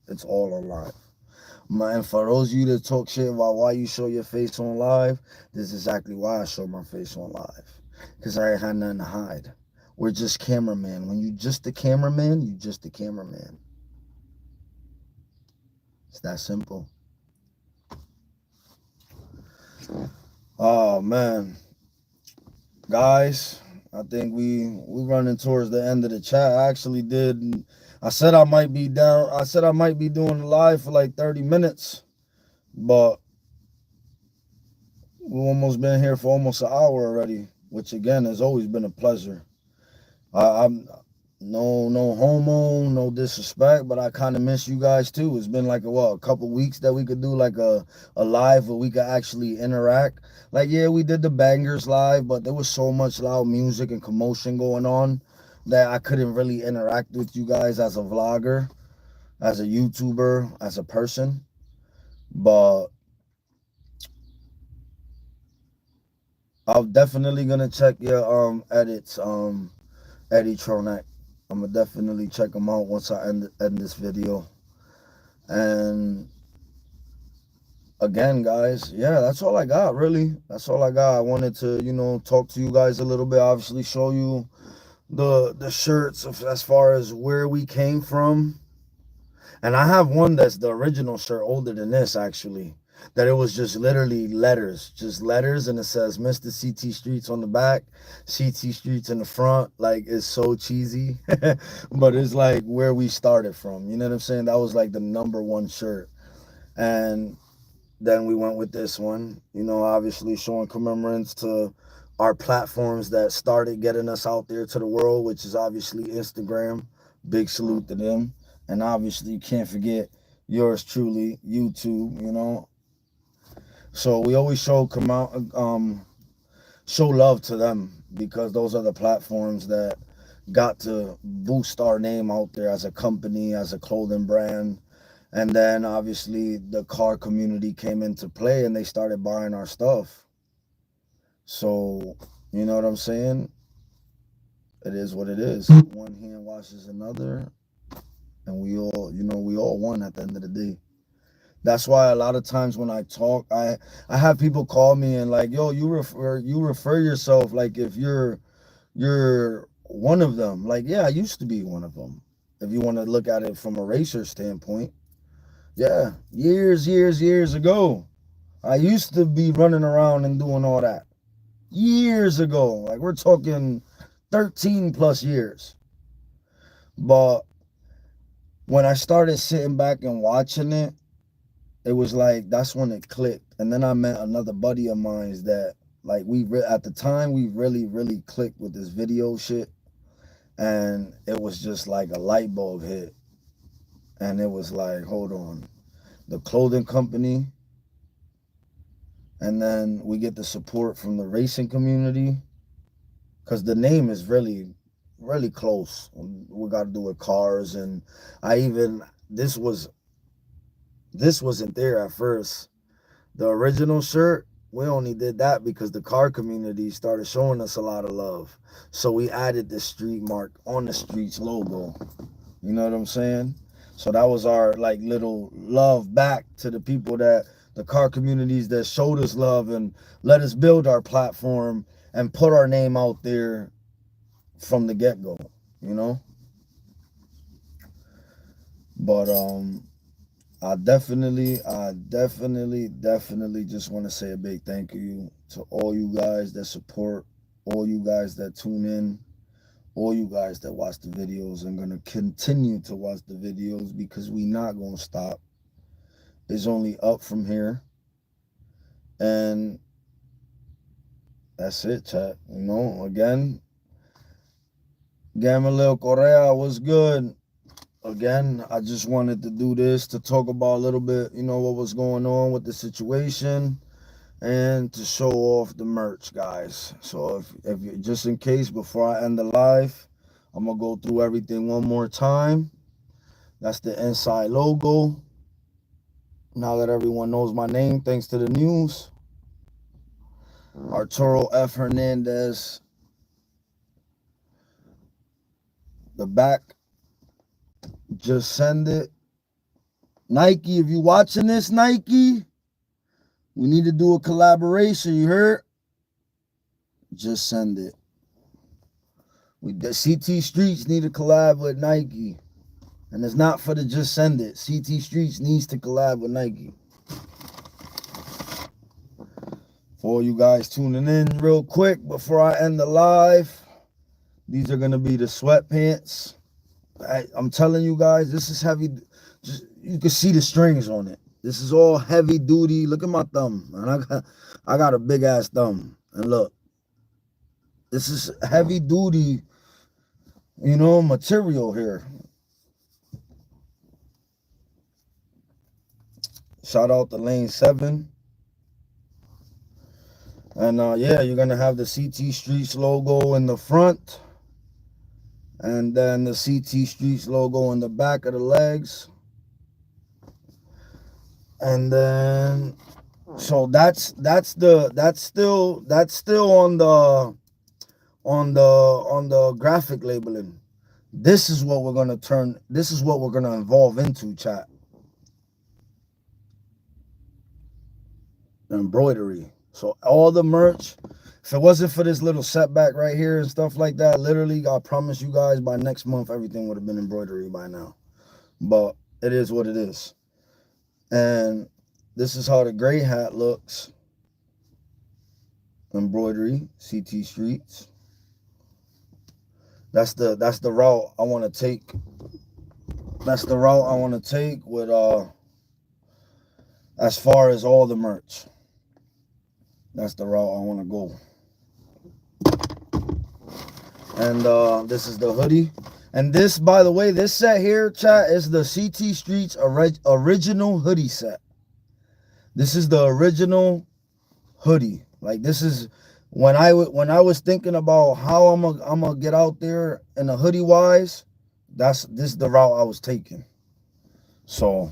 It's all on live. And for those of you that talk shit about why you show your face on live, this is exactly why I show my face on live. because I had nothing to hide. We're just cameraman. When you just the cameraman, you just the cameraman. It's that simple. Oh man, guys, I think we running towards the end of the chat. I actually did. I said I might be down. I said I might be doing a live for like 30 minutes, but we've almost been here for almost an hour already, which again has always been a pleasure. I'm no homo, no disrespect, but I kind of miss you guys too. It's been like a couple weeks that we could do like a live where we could actually interact. Like, yeah, we did the bangers live, but there was so much loud music and commotion going on that I couldn't really interact with you guys as a vlogger, as a YouTuber, as a person. But I'm definitely gonna check your edits, Eddie Tronek. I'm gonna definitely check them out once I end this video. And again, guys, yeah, that's all I got, really. That's all I got. I wanted to, talk to you guys a little bit, obviously show you the shirts as far as where we came from. And I have one that's the original shirt, older than this, actually. That it was just literally letters, and it says Mr. CT Streets on the back, CT Streets in the front. Like, it's so cheesy, but it's like where we started from. You know what I'm saying? That was like the #1 shirt. And then we went with this one, obviously showing commemorance to our platforms that started getting us out there to the world, which is obviously Instagram. Big salute to them. And obviously, you can't forget yours truly, YouTube, So we always show show love to them, because those are the platforms that got to boost our name out there as a company, as a clothing brand. And then obviously the car community came into play and they started buying our stuff. So, you know what I'm saying? It is what it is. One hand washes another. And we all won at the end of the day. That's why a lot of times when I talk, I have people call me and like, yo, you refer yourself like if you're one of them. Like, yeah, I used to be one of them. If you want to look at it from a racer standpoint, yeah, years ago, I used to be running around and doing all that. Years ago, like we're talking 13 plus years. But when I started sitting back and watching it, it was like, that's when it clicked. And then I met another buddy of mine that like at the time we really clicked with this video shit. And it was just like a light bulb hit. And it was like, hold on, the clothing company, and then we get the support from the racing community, because the name is really close. We got to do with cars. And this wasn't there at first. The original shirt, we only did that because the car community started showing us a lot of love. So we added the street mark on the streets logo. You know what I'm saying? So that was our like little love back to the people, that the car communities that showed us love and let us build our platform and put our name out there from the get-go, But I definitely just want to say a big thank you to all you guys that support, all you guys that tune in, all you guys that watch the videos and gonna continue to watch the videos, because we not gonna stop. It's only up from here. And that's it, chat. Again, Gamaliel Correa was good. Again, I just wanted to do this to talk about a little bit, what was going on with the situation, and to show off the merch, guys. So if you, just in case, before I end the live, I'm gonna go through everything one more time. That's the inside logo. Now that everyone knows my name, thanks to the news. Arturo F. Hernandez. The back, just send it. Nike, if you watching this, Nike, we need to do a collaboration, you heard? Just send it. The CT Streets need to collab with Nike. And it's not for the just send it. CT Streets needs to collab with Nike. For all you guys tuning in real quick before I end the live, these are going to be the sweatpants. I'm telling you guys, this is heavy. Just, you can see the strings on it. This is all heavy duty. Look at my thumb, man. I got a big ass thumb. And look, this is heavy duty, you know, material here. Shout out to Lane 7. And yeah, you're going to have the CT Streets logo in the front. And then the CT Streets logo in the back of the legs. And then, so that's still on the graphic labeling. This is what we're gonna evolve into, chat. Embroidery. So all the merch, if it wasn't for this little setback right here and stuff like that, literally, I promise you guys by next month, everything would have been embroidery by now. But it is what it is. And this is how the gray hat looks. Embroidery, CT Streets. That's the route I want to take. That's the route I want to take with as far as all the merch. That's the route I want to go. And this is the hoodie. And this, by the way, this set here, chat, is the CT Streets original hoodie set. This is the original hoodie. Like, this is when I was thinking about how I'm gonna get out there in a hoodie wise. This is the route I was taking. So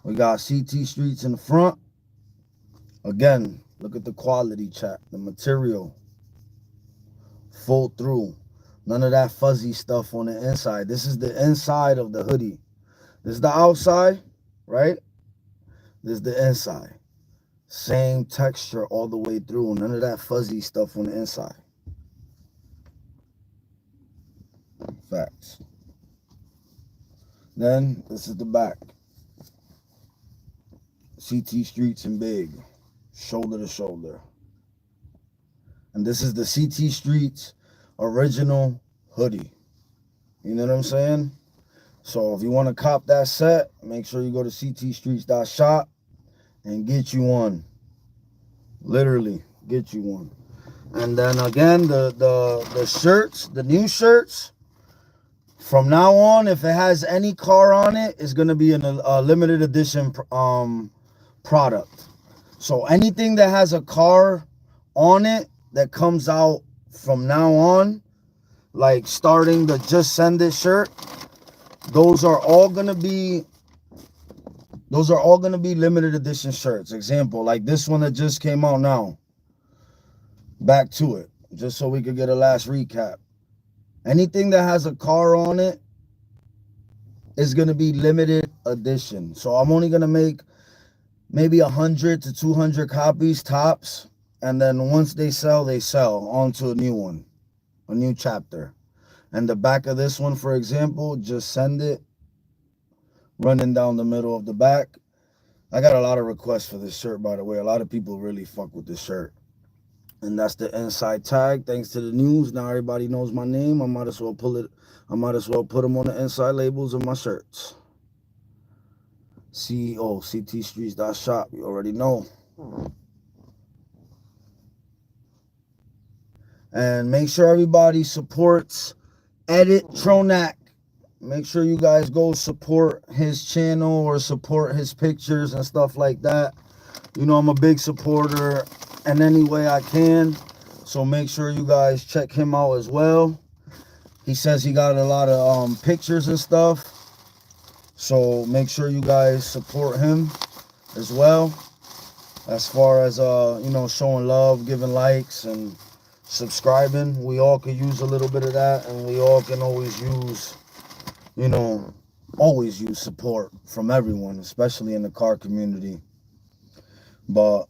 we got CT Streets in the front. Again, look at the quality, chat. The material, full through. None of that fuzzy stuff on the inside. This is the inside of the hoodie. This is the outside, right? This is the inside. Same texture all the way through. None of that fuzzy stuff on the inside. Facts. Then, this is the back. CT Streets in big. Shoulder to shoulder. And this is the CT Streets original hoodie. You know what I'm saying? So if you want to cop that set, make sure you go to CTStreets.shop and get you one. Literally, get you one. And then again, the shirts, the new shirts, from now on, if it has any car on it, it's going to be a limited edition product. So anything that has a car on it that comes out from now on, like starting the Just Send It shirt, those are all gonna be limited edition shirts. Example, like this one that just came out now. Back to it, just so we could get a last recap. Anything that has a car on it is gonna be limited edition. So I'm only gonna make maybe 100 to 200 copies tops. And then once they sell on to a new one, a new chapter. And the back of this one, for example, Just Send It, running down the middle of the back. I got a lot of requests for this shirt, by the way. A lot of people really fuck with this shirt. And that's the inside tag. Thanks to the news, now everybody knows my name. I might as well put them on the inside labels of my shirts. CEO, CTStreets.shop, you already know. And make sure everybody supports Edit Tronac. Make sure you guys go support his channel or support his pictures and stuff like that. You know, I'm a big supporter in any way I can. So make sure you guys check him out as well. He says he got a lot of pictures and stuff. So make sure you guys support him as well. As far as, you know, showing love, giving likes, and subscribing. We all could use a little bit of that, and we all can always use, you know, support from everyone, especially in the car community. But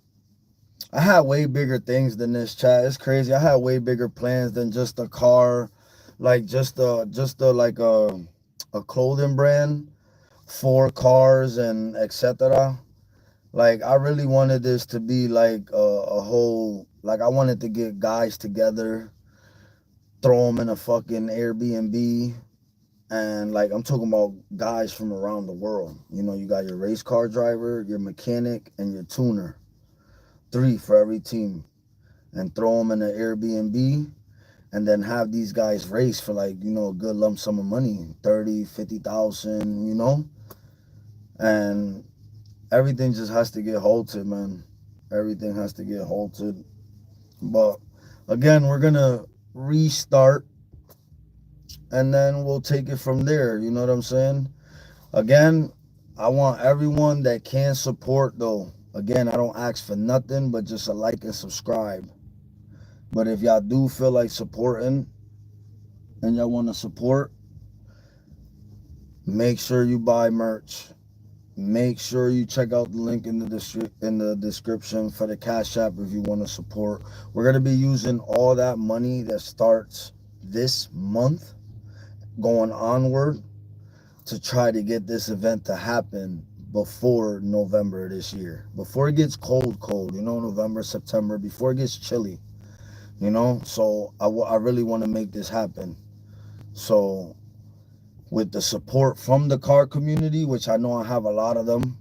I had way bigger things than this, chat. It's crazy. I had way bigger plans than just a car, like just a like a clothing brand for cars and etc. Like I really wanted this to be like a whole, like I wanted to get guys together, throw them in a fucking Airbnb, and like I'm talking about guys from around the world. You know, you got your race car driver, your mechanic, and your tuner. 3 for every team, and throw them in an Airbnb, and then have these guys race for like, you know, a good lump sum of money, 30, 50,000, you know, and everything just has to get halted, man. Everything has to get halted. But again, we're gonna restart, and then we'll take it from there. You know what I'm saying? Again, I want everyone that can support though. Again, I don't ask for nothing but just a like and subscribe. But if y'all do feel like supporting and y'all want to support, make sure you buy merch. Make sure you check out the link in the description for the Cash App if you want to support. We're gonna be using all that money that starts this month going onward to try to get this event to happen before November this year. Before it gets cold, you know, November, September, before it gets chilly, you know. So I really want to make this happen. So with the support from the car community, which I know I have a lot of them.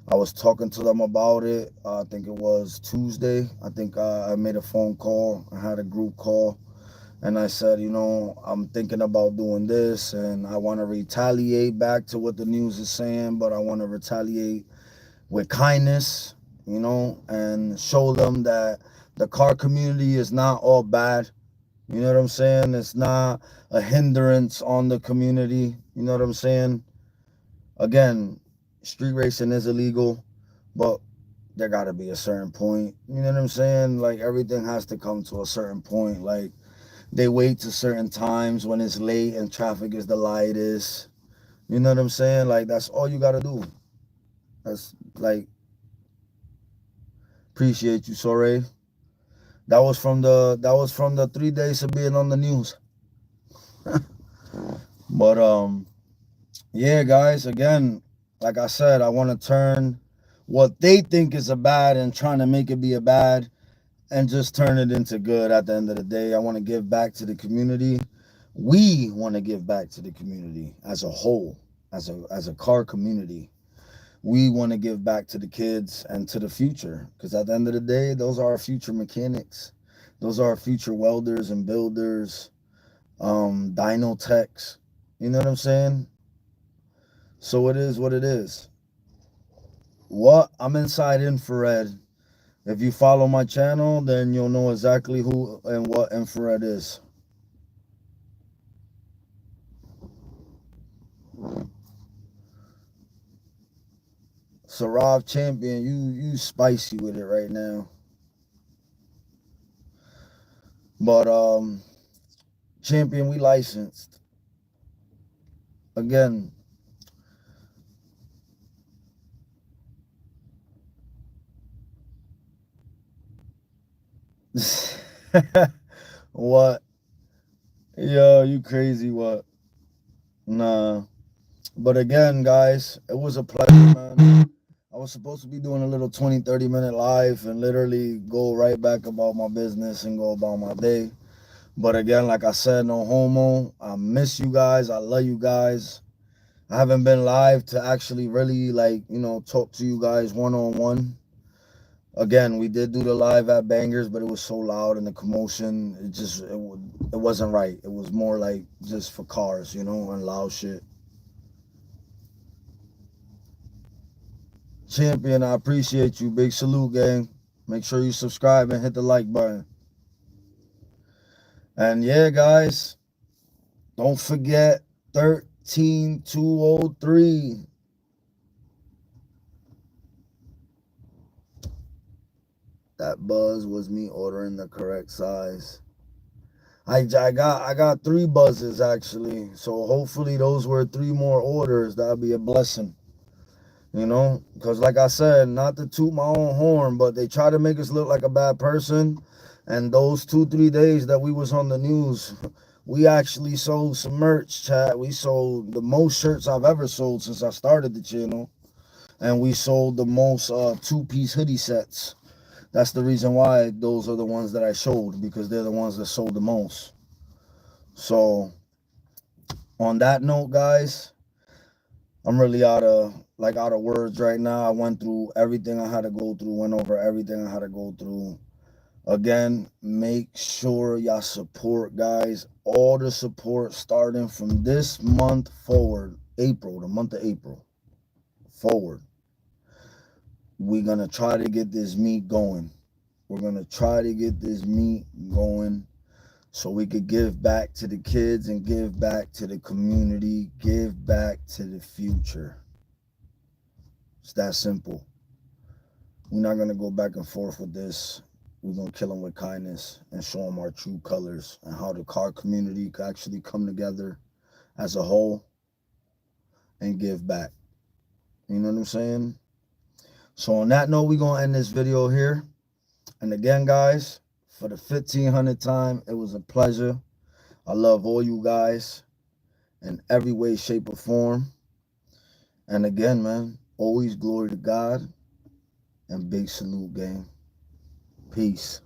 I was talking to them about it. I think it was Tuesday. I think I made a phone call. I had a group call. And I said, you know, I'm thinking about doing this, and I want to retaliate back to what the news is saying, but I want to retaliate with kindness, you know, and show them that the car community is not all bad. You know what I'm saying? It's not a hindrance on the community. You know what I'm saying? Again, street racing is illegal, but there got to be a certain point. You know what I'm saying? Like everything has to come to a certain point. Like they wait to certain times when it's late and traffic is the lightest. You know what I'm saying? Like that's all you got to do. That's like, appreciate you, Sorey. That was from the 3 days of being on the news. But yeah, guys, again, like I said, I want to turn what they think is a bad and trying to make it be a bad and just turn it into good at the end of the day. I want to give back to the community. We want to give back to the community as a whole, as a car community. We want to give back to the kids and to the future, because at the end of the day, those are our future mechanics. Those are our future welders and builders, dyno techs. You know what I'm saying? So it is what it is. What? I'm inside infrared. If you follow my channel, then you'll know exactly who and what infrared is. Sarav Champion, you spicy with it right now. But Champion, we licensed. Again. What? Yo, you crazy what? Nah. But again, guys, it was a pleasure, man. I was supposed to be doing a little 20, 30-minute live and literally go right back about my business and go about my day. But again, like I said, no homo. I miss you guys. I love you guys. I haven't been live to actually really, like, you know, talk to you guys one-on-one. Again, we did do the live at Bangers, but it was so loud and the commotion, it wasn't right. It was more like just for cars, you know, and loud shit. Champion, I appreciate you. Big salute, gang. Make sure you subscribe and hit the like button. And yeah, guys, don't forget 13203. That buzz was me ordering the correct size. I got 3 buzzes actually. So hopefully those were 3 more orders. That'll be a blessing. You know, because like I said, not to toot my own horn, but they try to make us look like a bad person. And those 2-3 days that we was on the news, we actually sold some merch, chat. We sold the most shirts I've ever sold since I started the channel. And we sold the most two-piece hoodie sets. That's the reason why those are the ones that I showed, because they're the ones that sold the most. So on that note, guys, I'm really out of words right now. I went through everything I had to go through, went over everything I had to go through. Again, make sure y'all support, guys. All the support starting from this month forward, April, the month of April forward. We're going to try to get this meet going. We're going to try to get this meet going so we could give back to the kids and give back to the community, give back to the future. It's that simple. We're not going to go back and forth with this. We're going to kill them with kindness and show them our true colors and how the car community could actually come together as a whole and give back. You know what I'm saying? So on that note, we're going to end this video here. And again, guys, for the 1500th time, it was a pleasure. I love all you guys in every way, shape, or form. And again, man, always glory to God and big salute, gang. Peace.